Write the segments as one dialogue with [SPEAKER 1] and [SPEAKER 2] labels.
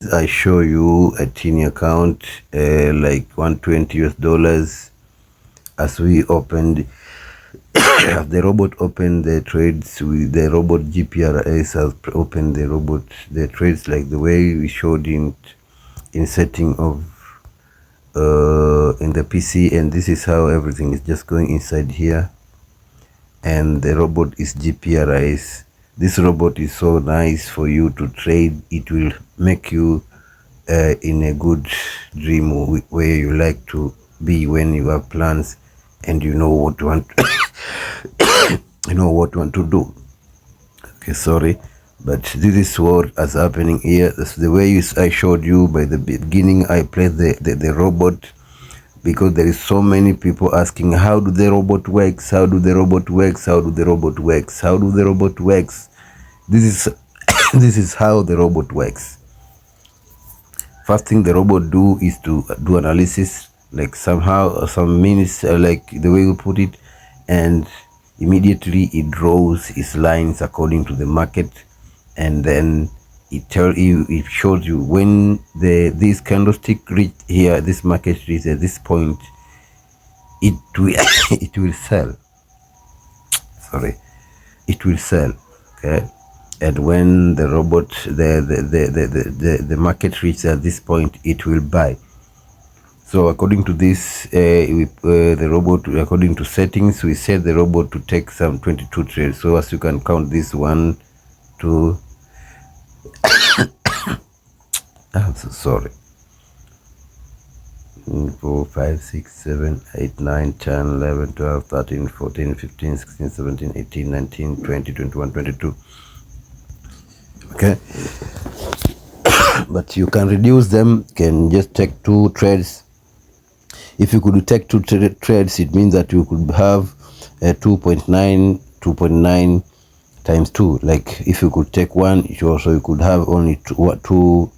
[SPEAKER 1] I show you a tiny account, like $120 as we opened. As the robot opened the trades, with the robot Gprs has opened the trades like the way we showed in setting of in the PC, and this is how everything is just going inside here. And the robot is Gprs. This robot is so nice for you to trade. It will make you in a good dream where you like to be when you have plans and you know what you want you know what you want to do. Okay, sorry, but this is what is happening here. That's the way I showed you by the beginning. I played the robot because there is so many people asking, how do the robot works, how do the robot works, how do the robot works, how do the robot works. This is this is how the robot works. First thing the robot do is to do analysis, like somehow some minutes, like the way we put it, and immediately it draws its lines according to the market, and then it shows you when this candlestick reach here, this market reach at this point, it will it will sell. Sorry, it will sell. Okay, and when the robot the market reaches at this point, it will buy. So according to this, the robot, according to settings, we set the robot to take some 22 trades. So as you can count, this 1, 2 I'm so sorry, 4, 5, 6, 7, 8, 9, 10, 11, 12, 13, 14, 15, 16, 17, 18, 19, 20, 21, 22. Okay, but you can reduce them, can just take 2 trades. If you could take 2 trades, it means that you could have 2.9 times 2. Like if you could take 1, you could have only $2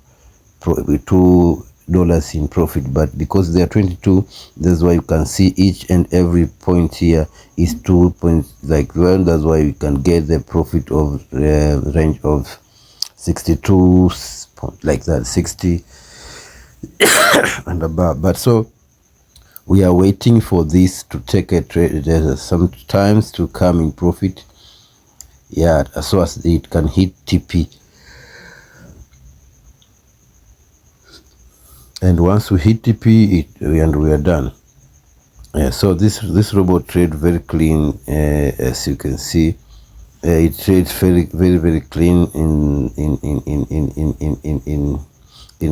[SPEAKER 1] in profit. But because they are 22, that's why you can see each and every point here is 2 points, like 1. That's why you can get the profit of range of 62, like that, 60 and above. But so we are waiting for this to take a trade, sometimes to come in profit, yeah, so as it can hit TP. And once we hit TP, and we are done. Yeah, so this robot trade very clean, as you can see. It trades very clean in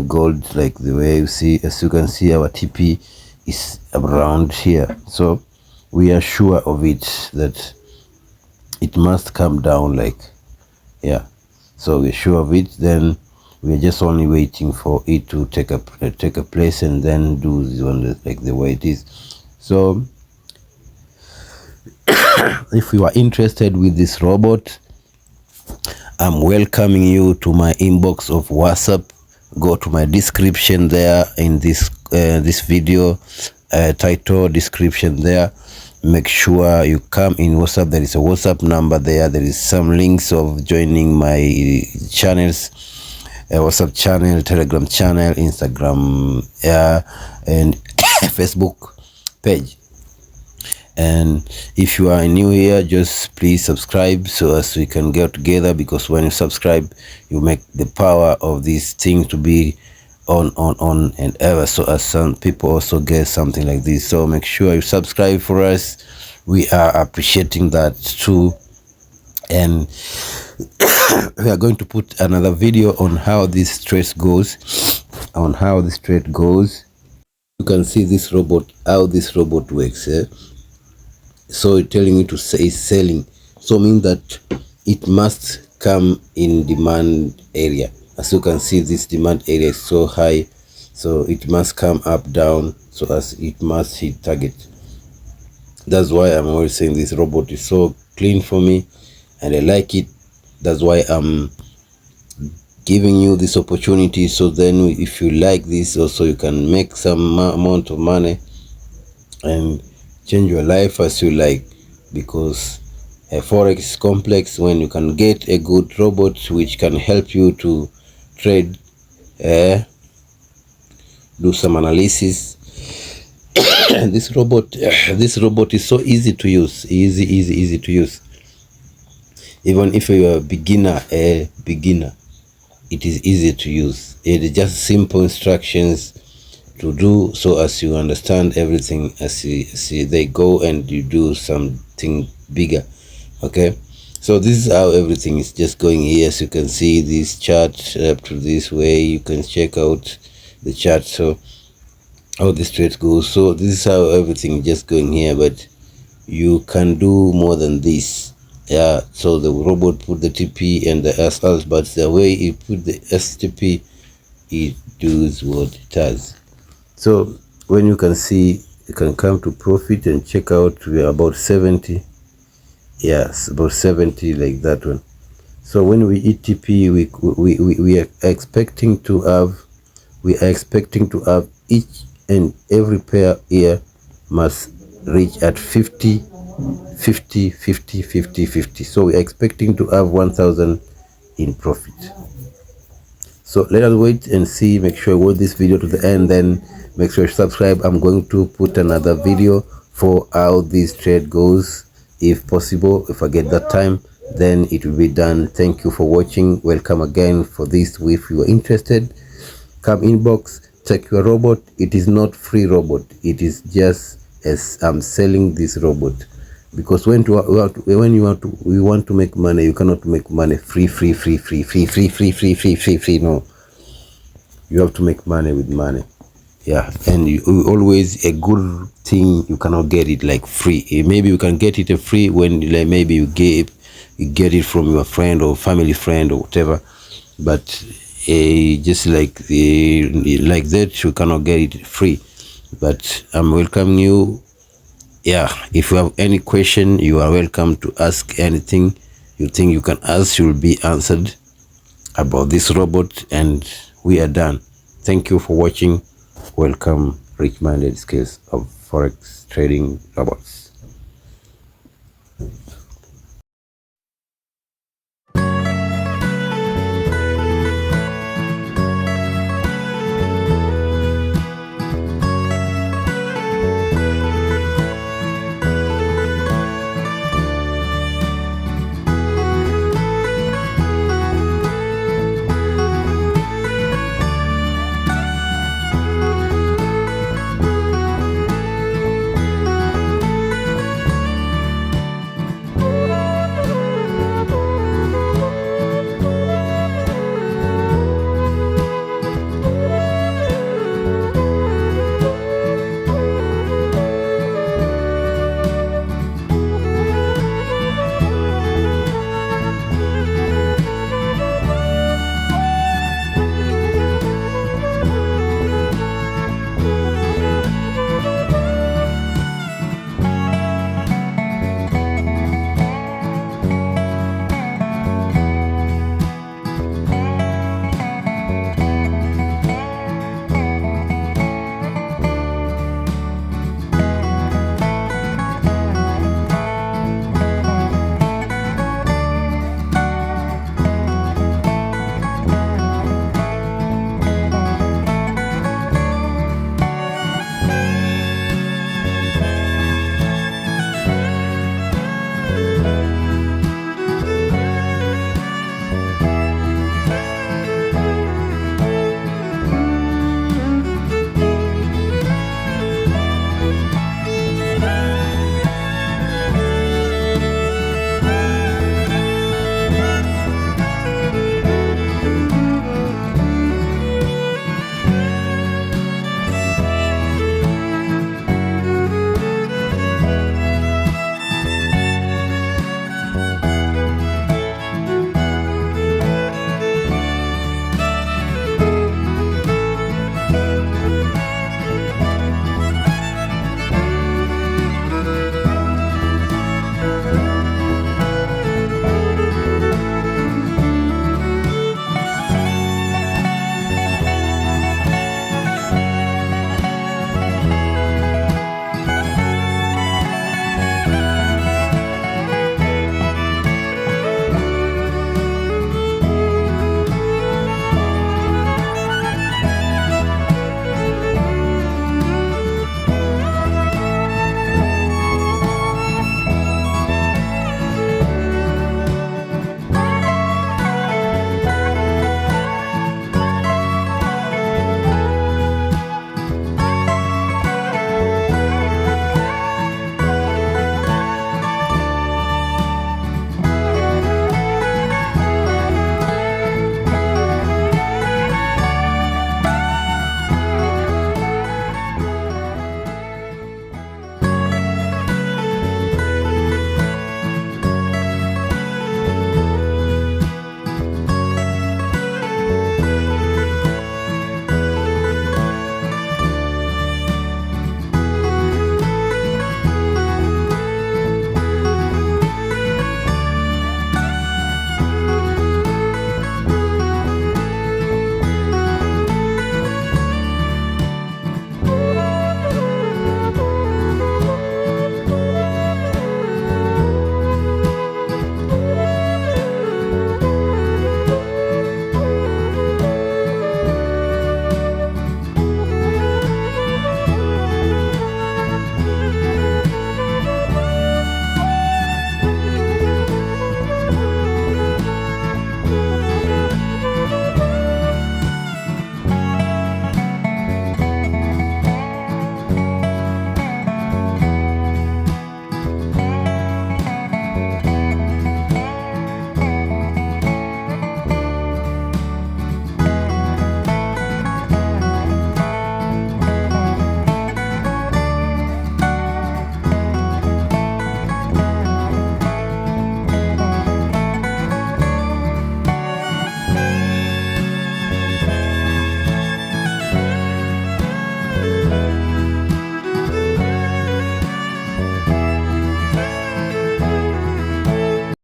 [SPEAKER 1] gold, like the way you see. As you can see, our TP is around here, so we are sure of it that it must come down, like, yeah, so we're sure of it. Then we're just only waiting for it to take a place and then do this one, like the way it is. So if you are interested with this robot, I'm welcoming you to my inbox of WhatsApp. Go to my description there in this video, title description there. Make sure you come in WhatsApp. There is a WhatsApp number there. There is some links of joining my channels, WhatsApp channel, Telegram channel, Instagram, and Facebook page. And if you are new here, just please subscribe so as we can get together, because when you subscribe, you make the power of this thing to be on and ever, so as some people also get something like this. So make sure you subscribe for us. We are appreciating that too. And we are going to put another video on how this trade goes, You can see this robot, how this robot works, so it's telling you to say selling, so means that it must come in demand area. As you can see, this demand area is so high, so it must come up, down, so as it must hit target. That's why I'm always saying this robot is so clean for me and I like it. That's why I'm giving you this opportunity, so then if you like this also, you can make some amount of money and change your life as you like, because forex is complex. When you can get a good robot which can help you to trade do some analysis. This robot is so easy to use, easy to use. Even if you are a beginner, it is easy to use. It is just simple instructions to do, so as you understand everything as they go, and you do something bigger. Okay, so this is how everything is just going here. As you can see this chart up to this way, you can check out the chart, so how this trade goes. So this is how everything is just going here, but you can do more than this. Yeah, so the robot put the TP and the SLs, but the way it put the STP, it does what it does. So when you can see, you can come to profit and check out. We are about 70. Yes, about 70, like that one. So when we eat TP, we are expecting to have each and every pair here must reach at 50. So we're expecting to have 1,000 in profit. So let us wait and see. Make sure you watch this video to the end, then make sure you subscribe. I'm going to put another video for how this trade goes, if possible. If I get that time, then it will be done. Thank you for watching. Welcome again for this. If you are interested, come inbox, check your robot. It is not free robot, it is just as I'm selling this robot, because when we want to make money, you cannot make money free. No, you have to make money with money. Yeah, and always a good thing, you cannot get it like free. Maybe you can get it free when, like, maybe you get it from your friend or family friend or whatever, but just like that, you cannot get it free. But I'm welcoming you. Yeah, if you have any question, you are welcome to ask anything you think you can ask. You will be answered about this robot, and we are done. Thank you for watching. Welcome, Rich Minded Skills of Forex Trading Robots.